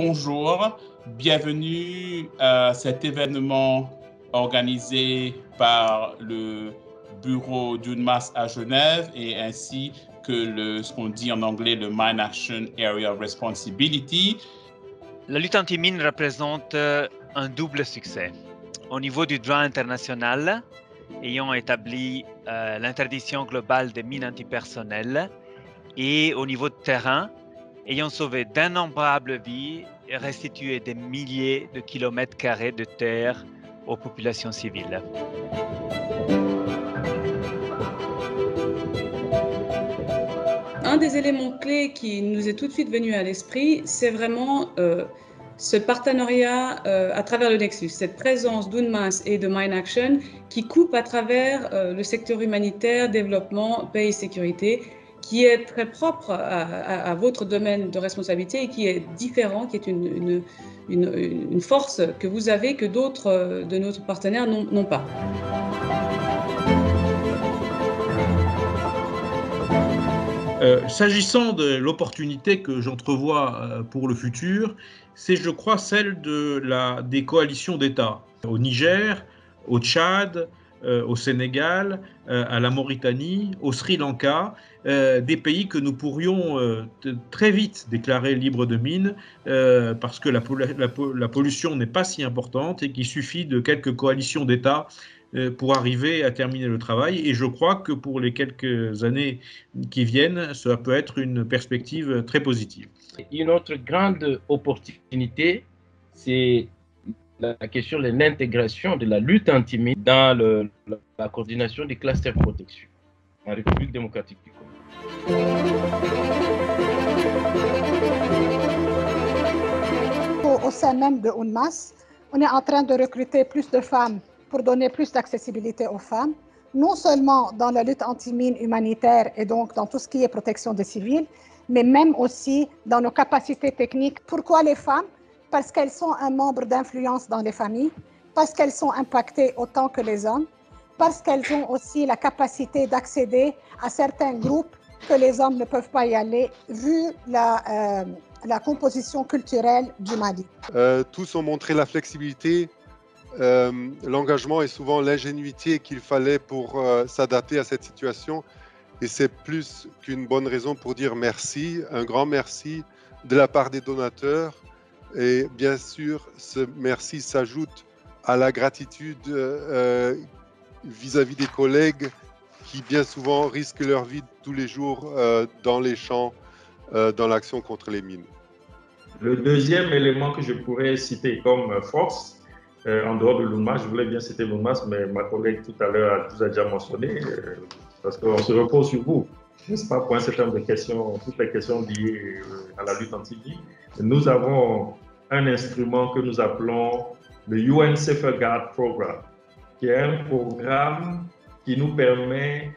bonjour, bienvenue à cet événement organisé par le bureau d'UNMAS à Genève et ainsi que ce qu'on dit en anglais le Mine Action Area of Responsibility. La lutte anti-mine représente un double succès. Au niveau du droit international, ayant établi l'interdiction globale des mines antipersonnelles, et au niveau de terrain, ayant sauvé d'innombrables vies et restitué des milliers de kilomètres carrés de terre aux populations civiles. Un des éléments clés qui nous est tout de suite venu à l'esprit, c'est vraiment ce partenariat à travers le Nexus, cette présence d'UNMAS et de Mine Action qui coupe à travers le secteur humanitaire, développement, paix et sécurité, qui est très propre à votre domaine de responsabilité et qui est différent, qui est une force que vous avez que d'autres de nos partenaires n'ont pas. S'agissant de l'opportunité que j'entrevois pour le futur, c'est, je crois, celle des coalitions d'États. Au Niger, au Tchad, au Sénégal, à la Mauritanie, au Sri Lanka, des pays que nous pourrions très vite déclarer libres de mines parce que la pollution n'est pas si importante et qu'il suffit de quelques coalitions d'États pour arriver à terminer le travail. Et je crois que pour les quelques années qui viennent, cela peut être une perspective très positive. Une autre grande opportunité, c'est la question de l'intégration de la lutte anti-mine dans la coordination des clusters de protection en République démocratique du Congo. Au sein même de UNMAS, on est en train de recruter plus de femmes pour donner plus d'accessibilité aux femmes, non seulement dans la lutte anti-mine humanitaire et donc dans tout ce qui est protection des civils, mais même aussi dans nos capacités techniques. Pourquoi les femmes? Parce qu'elles sont un membre d'influence dans les familles, parce qu'elles sont impactées autant que les hommes, parce qu'elles ont aussi la capacité d'accéder à certains groupes que les hommes ne peuvent pas y aller, vu la composition culturelle du Mali. Tous ont montré la flexibilité, l'engagement et souvent l'ingénuité qu'il fallait pour s'adapter à cette situation. Et c'est plus qu'une bonne raison pour dire merci, un grand merci de la part des donateurs. Et bien sûr, ce merci s'ajoute à la gratitude vis-à-vis des collègues qui bien souvent risquent leur vie tous les jours dans les champs, dans l'action contre les mines. Le deuxième élément que je pourrais citer comme force, en dehors de l'UNMAS, je voulais bien citer l'UNMAS, mais ma collègue tout à l'heure vous a déjà mentionné, parce qu'on se repose sur vous, n'est-ce pas, pour un certain nombre de questions, toutes les questions liées à la lutte anti-mine. Nous avons un instrument que nous appelons le UN Safeguard Program, qui est un programme qui nous permet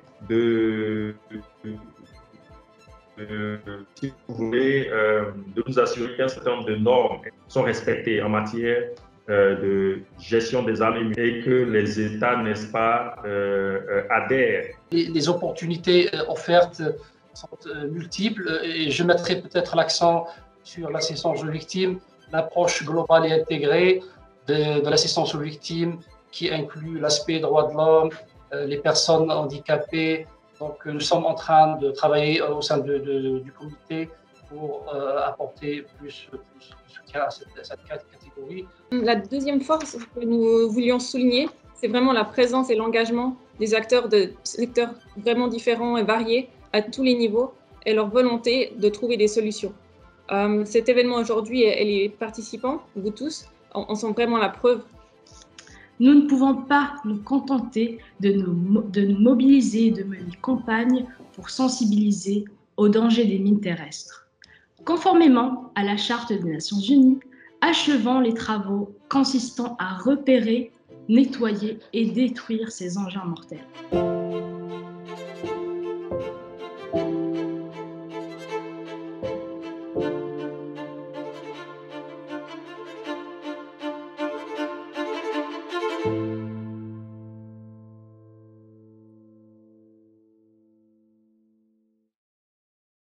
si vous voulez, de nous assurer qu'un certain nombre de normes sont respectées en matière de gestion des armes et que les États, n'est-ce pas, adhèrent. Les opportunités offertes sont multiples et je mettrai peut-être l'accent sur l'assistance aux victimes, l'approche globale et intégrée de l'assistance aux victimes qui inclut l'aspect droits de l'homme, les personnes handicapées. Donc nous sommes en train de travailler au sein du comité pour apporter plus de soutien à cette catégorie. La deuxième force que nous voulions souligner, c'est vraiment la présence et l'engagement des acteurs de secteurs vraiment différents et variés à tous les niveaux et leur volonté de trouver des solutions. Cet événement aujourd'hui et les participants, vous tous, en sont vraiment la preuve. Nous ne pouvons pas nous contenter de nous mobiliser, de mener campagne pour sensibiliser aux dangers des mines terrestres. Conformément à la Charte des Nations Unies, achevons les travaux consistant à repérer, nettoyer et détruire ces engins mortels.